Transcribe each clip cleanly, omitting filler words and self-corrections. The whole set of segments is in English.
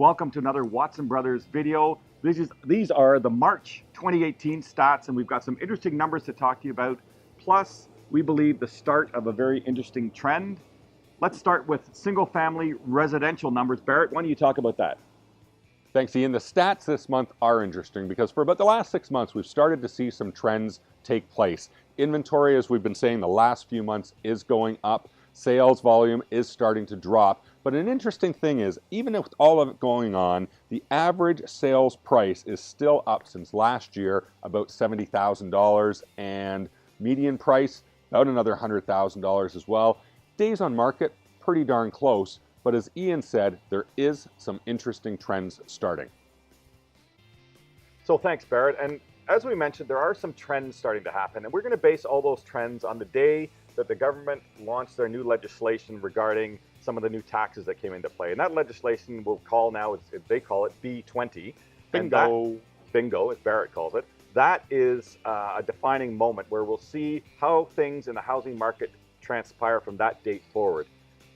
Welcome to another Watson Brothers video. These are the March 2018 stats, and we've got some interesting numbers to talk to you about. Plus, we believe the start of a very interesting trend. Let's start with single-family residential numbers. Barrett, why don't you talk about that? Thanks, Ian. The stats this month are interesting because for about the last 6 months, we've started to see some trends take place. Inventory, as we've been saying the last few months, is going up. Sales volume is starting to drop. But an interesting thing is, even with all of it going on, the average sales price is still up since last year, about $70,000, and median price, about another $100,000 as well. Days on market, pretty darn close. But as Ian said, there is some interesting trends starting. So thanks, Barrett. And as we mentioned, there are some trends starting to happen, and we're going to base all those trends on the day that the government launched their new legislation regarding some of the new taxes that came into play. And that legislation we'll call now, they call it B20. Bingo. Bingo, as Barrett calls it. That is a defining moment where we'll see how things in the housing market transpire from that date forward.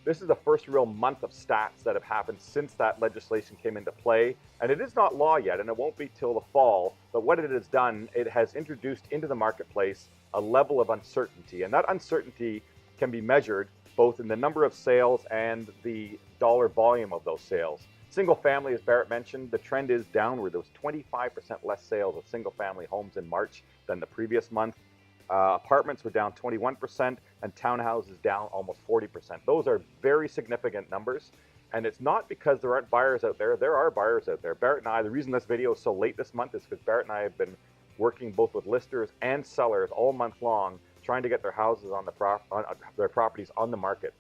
This is the first real month of stats that have happened since that legislation came into play. And it is not law yet, and it won't be till the fall. But what it has done, it has introduced into the marketplace a level of uncertainty. And that uncertainty can be measured both in the number of sales and the dollar volume of those sales. Single family, as Barrett mentioned, the trend is downward. There was 25% less sales of single family homes in March than the previous month. Apartments were down 21% and townhouses down almost 40%. Those are very significant numbers. And it's not because there aren't buyers out there. There are buyers out there. Barrett and I, the reason this video is so late this month is because Barrett and I have been working both with listers and sellers all month long, trying to get their houses on their properties on the market.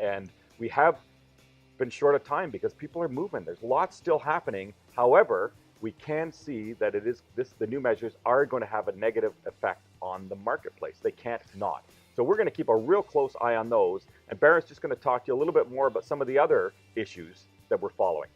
And we have been short of time because people are moving. There's lots still happening. However, we can see that the new measures are going to have a negative effect on the marketplace. They can't not. So we're going to keep a real close eye on those. And Barrett's just going to talk to you a little bit more about some of the other issues that we're following.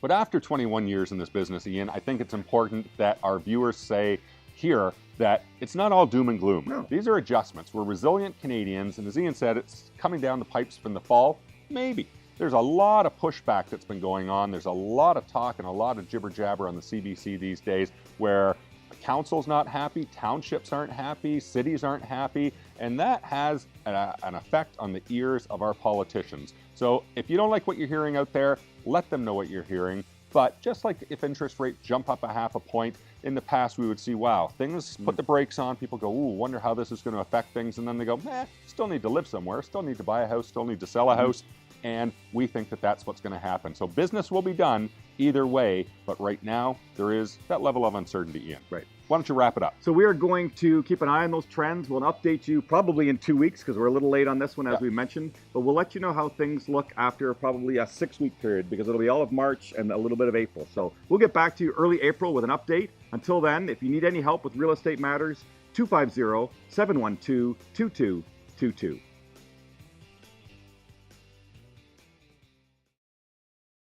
But after 21 years in this business, Ian, I think it's important that our viewers say here that it's not all doom and gloom. No. These are adjustments. We're resilient Canadians, and as Ian said, it's coming down the pipes from the fall. Maybe. There's a lot of pushback that's been going on. There's a lot of talk and a lot of jibber jabber on the CBC these days where the council's not happy, townships aren't happy, cities aren't happy, and that has an effect on the ears of our politicians. So if you don't like what you're hearing out there, let them know what you're hearing. But just like if interest rates jump up a half a point, in the past we would see, wow, things put the brakes on, people go, ooh, wonder how this is going to affect things, and then they go, still need to live somewhere, still need to buy a house, still need to sell a house. And we think that that's what's going to happen. So business will be done either way, but right now there is that level of uncertainty, Ian. Right. Why don't you wrap it up? So we are going to keep an eye on those trends. We'll update you probably in 2 weeks because we're a little late on this one, as we mentioned. But we'll let you know how things look after probably a 6-week period because it'll be all of March and a little bit of April. So we'll get back to you early April with an update. Until then, if you need any help with real estate matters, 250-712-2222.